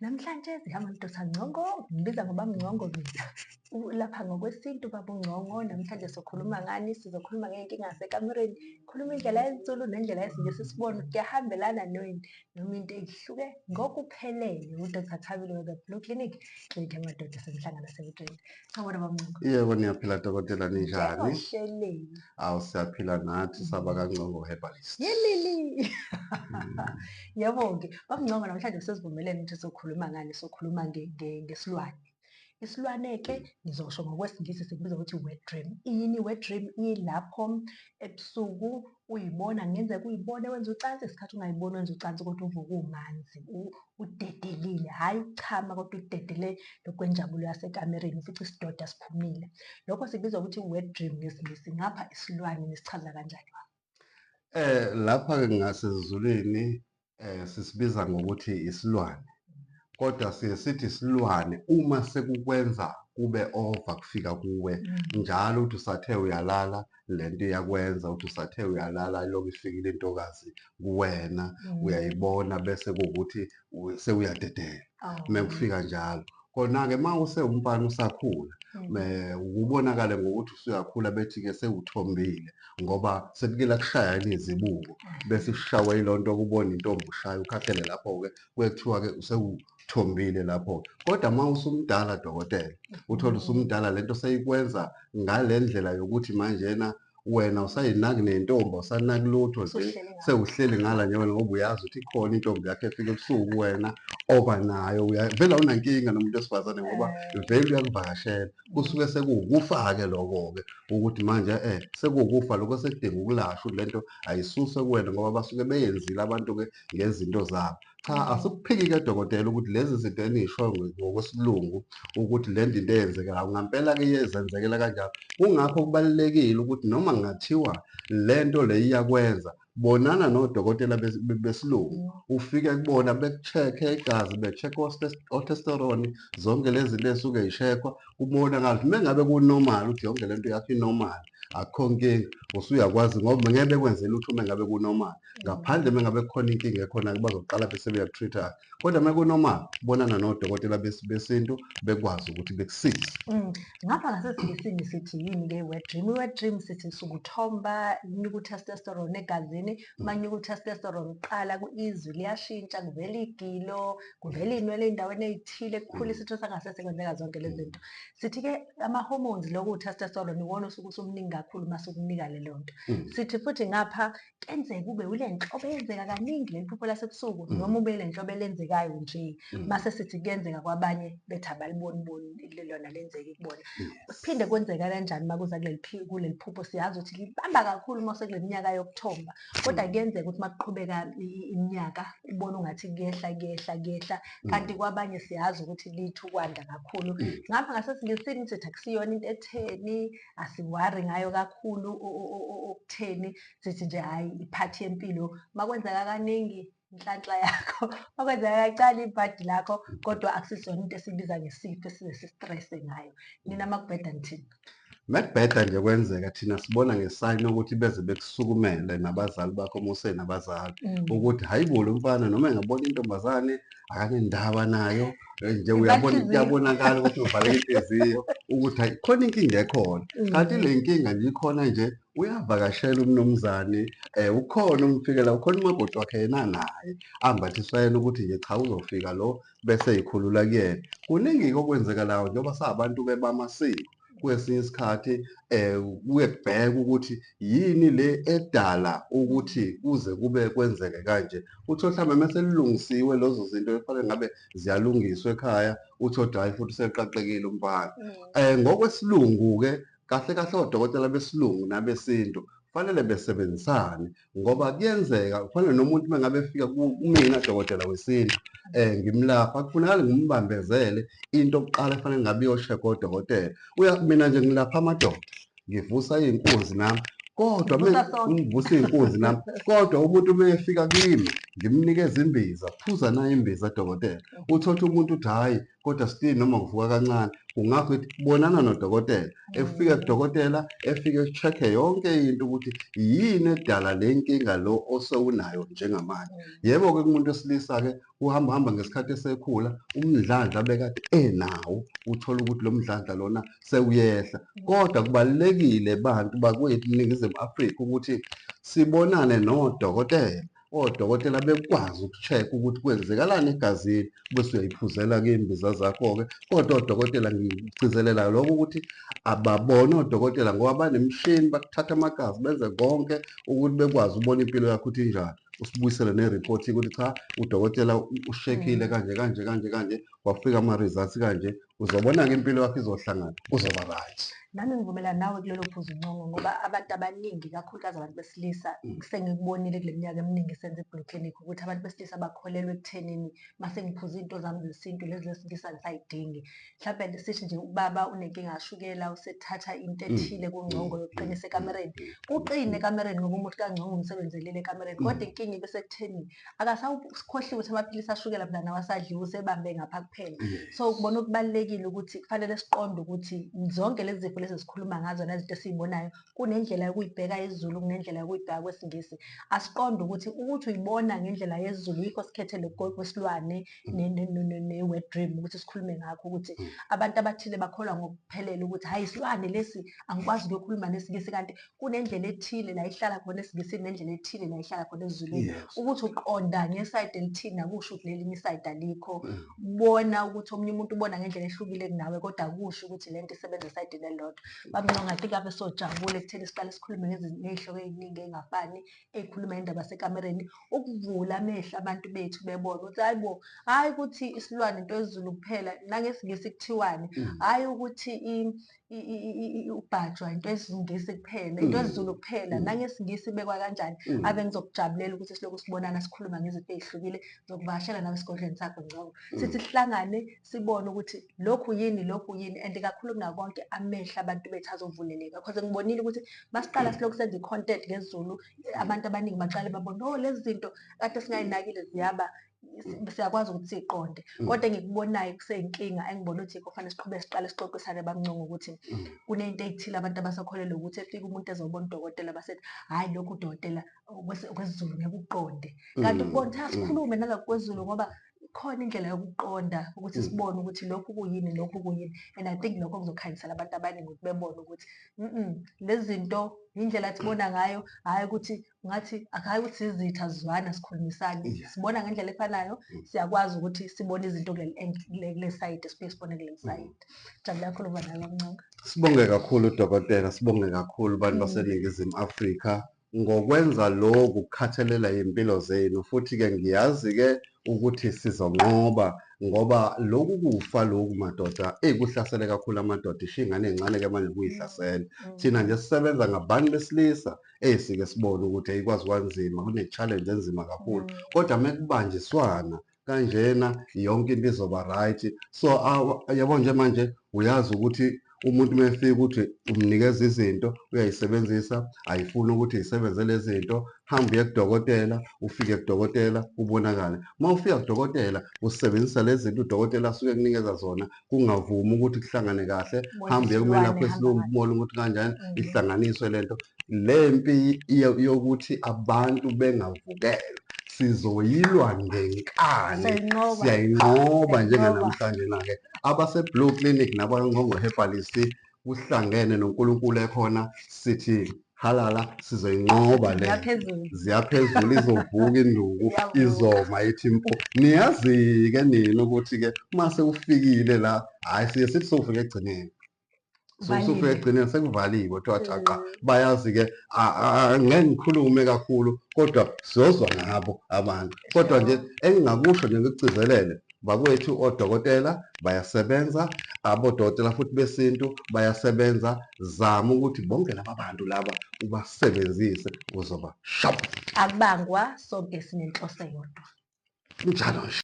Namhlanje sihamba noDr. Ngcongo, ngibiza ngoba Mngcongo mina. Lapha ngokwesintu Baba Ngcongo, namhlanje sokhuluma ngani? Sizokhuluma ngey'nkinga zasekamereni, khuluma indlela yensulu nendlela yesiNgisi sibone ukuthi kuyahambelana noma into ey'hluke ngokuphelele. UDr. Thabile we-The Blue Clinic, klinikhi yamadoda esemhlangano yaseWitbank. Sawubona Baba Ngcongo. Yebo, niyaphila dokotela, ninjani? Njengohleleni. Awu, siyaphila nathi saba kaNgcongo Herbalist. Yelili. Yabo-ke, Baba Ngcongo, namhlanje sesivumelene ukuthi sokhuluma ngani? Sokhuluma ngesilwane. Isilwane-ke ngizosho ngokwesiNgisi sikubiza ukuthi wet dream. Yini i-wet dream? Ilapho ebusuku uyibona, kungenzeka uyibone wenza ucansi, isikhathi ungayiboni wenza ucansi kodwa uvuka umanzi, udedelile, hhayi ukuchama kodwa udedele lokwenjabulo yasekamereni, ufice isidoda siphumile. Lokho sikubiza ukuthi i-wet dream ngesiNgisi. Ngapha isilwane nisichaza kanjani? Lapha-ke ngasezulwini sisibiza ngokuthi isilwane, kodwa siye sithi isilwane uma sekukwenza kube over kufika kuwe njalo uthi usathe uyalala lento iyakwenza, uthi usathe uyalala ilokhu ifikile intokazi kuwena uyayibona bese kuwukuthi sewuyadedela mekufika njalo. Kona-ke uma usewumfana usakhula ukubonakale ngokuthi usuyakhula bethi-ke sewuthombile ngoba sekukela kushayana izibuko bese ushawe yilonto kubona intombi ushaya ukhahlele lapho-ke kuthiwa-ke usewuthombile lapho-ke. Kodwa uma usumdala dokotela, uthole usumdala lento seyikwenza ngale ndlela yokuthi manjena wena usayinaki nentombi, awusanaki lutho nje, sewuhleli ngala nje wena ngoba uyazi ukuthi ikhona intombi yakho efika ebusuku wena oba nayo, vele awunankinga nomuntu wesifazane ngoba vele uyakuvakashela. Kusuke sekuwukufa-ke lokho-ke ukuthi manje sekuwukufa lokho sekudinga ukulashwa, lento ayisuse kuwena ngoba basuke beyenzile abantu-ke ngezinto zabo. Cha, asikuphiki-ke dokotela ukuthi lezi zinto eniy'shoyo ngokwesilungu ukuthi le nto into eyenzekalayo ngampela-ke iyezenzekela kanjalo. Kungakho kubalulekile ukuthi noma kungathiwa le nto le iyakwenza, bonana nodokotela besilungu, ufike kubona beku-check-e igazi, be-check-e o-testosterone, zonke lezi zinto ey'suke y'shekhwa, kubonakala ukuthi mengabe ku-normal ukuthi yonke lento yakho i-normal, akukho nkinga, usuyakwazi ngoba ngeke bekwenze lutho mengabe ku-normal. Ngaphandle mengabe kukhona inkinga ekhona-ke bazoqala bese beyaku-treat-a. Kodwa uma ku-normal, bonana nodokotela besintu bekwazi ukuthi bekusize. Ngapha ngasesiNgisini sithi yini-ke i-wet dream? I-wet dream sithi sukuthomba, kunyuka u-testosterone egazini, manyuka u-testosterone kuqala izwi liyashintsha, kuvela igilo, kuvela iy'nwele ey'ndaweni ey'thile, kukhula isitho sangasese, kwenzeka zonke lezi zinto. Sithi-ke ama-hormones loku u-testosterone iwona osuke usumningi kakhulu uma sukunika leyo nto. Sithi futhi ngapha kenzeka ube ule nhlobo eyenzeka kaningi leli phupho lasebusuku noma ube le nhlobo elenzekayo nje. Mase sithi kuyenzeka kwabanye bethi abaliboni lona lenzeka kubona. Kuphinde kwenzeka kanjani uma kuza kuleli phupho? Siyazi ukuthi libamba kakhulu uma sekule minyaka yokuthomba, kodwa kuyenzeka ukuthi uma kuqhubeka iminyaka ubone ungathi kuyehla, kanti kwabanye siyazi ukuthi lithi ukwanda kakhulu. Ngapha ngasesiNgisini sithi akusiyona into etheni, asiwari ngayo kakhulu okutheni, sithi nje hhayi iphathi yempilo. Uma kwenzeka kaningi inhlanhla yakho, uma kwenzeka kancane ibhadi lakho, kodwa akusisona into esibiza ngesifo esize si-stress-e ngayo. Nina uma kubheda nithini? Mekubheda nje kwenzeka thina sibona ngesayini ukuthi beze bekusukumele nabazali bakho uma usenabazali ukuthi hayi bo lo mfana noma engabona intombazane akanendaba nayo nje kuyabonakala ukuthi uvaleke inhliziyo ukuthi hayi khona inkinga ekhona. Kanti le nkinga nje ikhona nje uyavakashela umnumzane, ukhona umfikela, ukhona umakoti wakhe yena naye ambathiswa yena ukuthi nje cha uzofika lo bese yikhulula kuyena. Kuningi-ke okwenzekalayo njengoba sabantu-ke bamasiko. Kwesinye isikhathi kuye kubhekwe ukuthi yini le edala ukuthi kuze kube kwenzeke kanje. Uthole mhlambe mese lilungisiwe lezo zinto ekufanele ngabe ziyalungiswa ekhaya, uthole hhayi futhi useqaqekile umfana. Ngokwesilungu-ke kahle kahle odokotela besilungu nabesintu kufanele besebenzisane ngoba kuyenzeka kufanele nomuntu mengabe efika kumina dokotela wesintu ngimlapha kufunakala ngimbambezele into okuqala efanele ngabe iyoshekha odokotela. Mina nje ngilapha amadoda, ngivusa iy'nkunzi nami, kodwa ngivusa iy'nkunzi nami, kodwa umuntu uma efika kimi ngimnikeze imbiza, phuza nayo imbiza dokotela. Uthole umuntu uthi hhayi, kodwa still noma ngivuka kancane, kungakho ithi bonana nodokotela. Efika kudokotela, efike e-check-e yonke into ukuthi yini edala le nkinga lo osewunayo njengamanje. Yebo-ke kumuntu wesilisa-ke uhamba ngesikhathi esekhula, umdlandla bekade enawo, uthole ukuthi lo mdlandla lona sewuyehla. Kodwa kubalulekile bantu bakwethu eNingizimu Afrika ukuthi sibonane nodokotela. Odokotela bekwazi uku-check-a ukuthi kwenzekalani egazini, bese uyayiphuzela-ke iy'mbiza zakho-ke. Kodwa odokotela ngikugcizelela lokho ukuthi ababona odokotela ngoba banemishini, bakuthatha amagazi benze konke ukuthi bekwazi ukubona impilo yakho ukuthi injani. Usibuyisele neripoti ukuthi cha, udokotela ushekile kanje, wafika ama-results kanje. Uzobona-ke impilo yakho izohlangana, uzoba right. Nami ngivumelana nawe kulelo phuzu Ncongo, ngoba abantu abaningi, kakhulukazi abantu besilisa, sengikubonile kule minyaka eminingi senze i-Blue Clinic, ukuthi abantu besilisa bakholelwa ekuthenini mase ngiphuza into zami zesintu lezi zesilisa ngisayidingi. Mhlawumbe sithi nje ubaba unenkinga kashukela, usethatha into ethile kuNgcongo yokuqinisa ekamereni. Uqine ekamereni ngoba umuntu kaNgcongo umsebenzelile ekamereni, kodwa inkinga ibe sekutheni akasawukhohliwe ukuthi amaphilisi ashukela phela nawo asadliwe, usebambe ngapha kuphela. So ukubona okubalulekile ukuthi kufanele siqonde ukuthi zonke lezi zifo lezi sikhuluma ngazo nezinto esiyibonayo, kunendlela yokuyibheka yesiZulu, kunendlela yokuyibheka kwesiNgisi. Asiqonde ukuthi uyibona ngendlela yesiZulu, yikho sikhethe lokho kwesilwane ne-wet dream ukuthi sikhulume ngakho, ukuthi abantu abathile bakholwa ngokuphelele ukuthi hhayi isilwane lesi, angikwazi ukuyokhuluma nesiNgisi, kanti kunendlela ethile la ihlala khona esiNgisini nendlela ethile la ihlala khona esiZulwini. Ukuthi uqonda ngesayidi elithini akusho ukuthi lelinye isayidi alikho. Bona ukuthi omunye umuntu ubona ngendlela ehlukile kunawe, kodwa akusho ukuthi lento isebenza esayidini elilodwa. BaMncong, I think ave sojabule ekutheni siqale sikhulume ngey'hloko ey'ningi ey'ngafani, ey'khuluma indaba yasekamereni, ukuvula amehlo abantu bethu bebone ukuthi hayi bo, hhayi ukuthi isilwane into yesiZulu kuphela, nangesiNgisi kuthiwani, hhayi ukuthi ubhajwa into yesiNgisi kuphela, into yesiZulu kuphela, nangesiNgisi ibekwa kanjani. Ave ngizokujabulela ukuthi silokhu sibonana sikhuluma ngezinto ey'hlukile. Ngizokuvakashela nawe esigodlweni sakho Ncongo, sithi sihlangane sibone ukuthi lokhu yini, and kakhulu kunako konke amehlo abantu bethu azovuleleka, because ngibonile ukuthi masiqala silokhu senza i-content ngesiZulu, abantu abaningi baqale babone, oh lezi zinto kade singay'nakile siyakwazi ukuthi siyiqonde. Kodwa engikubonayo kuseyinkinga, engibona ukuthi kufanele siqale sixoxisane baMncong ukuthi kuney'nto ey'thile abantu abasakholelwa ukuthi efika umuntu ezobona udokotela basethi hhayi lokhu udokotela kwesiZulu ngeke ukuqonde. Kanti ukubona ukuthi asikhulume nalokhu kwesiZulu ngoba khona indlela yokuqonda ukuthi sibone ukuthi lokhu kuyini, and I think lokho kuzokhanyisela abantu abaningi ukuthi bebone ukuthi lezi zinto indlela sibona ngayo, hhayi ukuthi ngathi hhayi ukuthi izitha sizwana sikhulumisane, sibona ngendlela efanayo, siyakwazi ukuthi sibone izinto kule sayidi siphinde sibone kule sayidi. Jabula kakhulu ukuba nawe baMncong. Sibonge kakhulu dokotela, sibonge kakhulu bantu baseNingizimu Afrika ngokwenza lokhu, ukukhathalela iy'mpilo zenu, futhi-ke ngiyazi-ke ukuthi sizonqoba ngoba loku kufa lokhu madoda, kuhlasele kakhulu amadoda, isho iy'ngane ey'ncane-ke manje kuyihlasela. Thina nje sisebenza ngabantu besilisa sike sibone ukuthi ayikwazi kwanzima, kune-challenge enzima kakhulu, kodwa mekubanjiswana kanjena yonke into izoba right. So yabo nje manje uyazi ukuthi umuntu mefika ukuthi umnikeza izinto uyayisebenzisa, ayifuni ukuthi yisebenze lezi zinto, hamba uye kudokotela, ufike kudokotela ubonakale. Uma ufika kudokotela usebenzisa lezi zinto udokotela asuke kunikeza zona, kungavumi ukuthi kuhlangane kahle, hamba uye kumelaphi wesilungu ubone ukuthi kanjani ihlanganiswe lento. Le mpi yokuthi abantu bengavukelwa sizoyilwa ngenkani, siyayinqoba njenganamhlanje-ke. Abase-Blue Clinic nabakwaNgcongo Herbalist kuhlangene noNkulunkulu ekhona, sithi halala sizoyinqoba le ziyaphezulu, izovuka induku, izoma ithi mpo. Niyazi-ke nina ukuthi-ke uma sewufikile la, hhayi siye sithi sowufika ekugcineni, sewufika ekugcineni sekuvaliwe, kuthiwa jaqa. Bayazi-ke angeke ngikhulume kakhulu kodwa siyozwa ngabo abantu. Kodwa nje engingakusho nje ngikugcizelele, bakwethu odokotela bayasebenza, abodokotela futhi besintu bayasebenza. Zama ukuthi bonke laba bantu laba ubasebenzise, uzoba sharp. Akubangwa, sonke sinenhloso eyodwa. Njalo nje.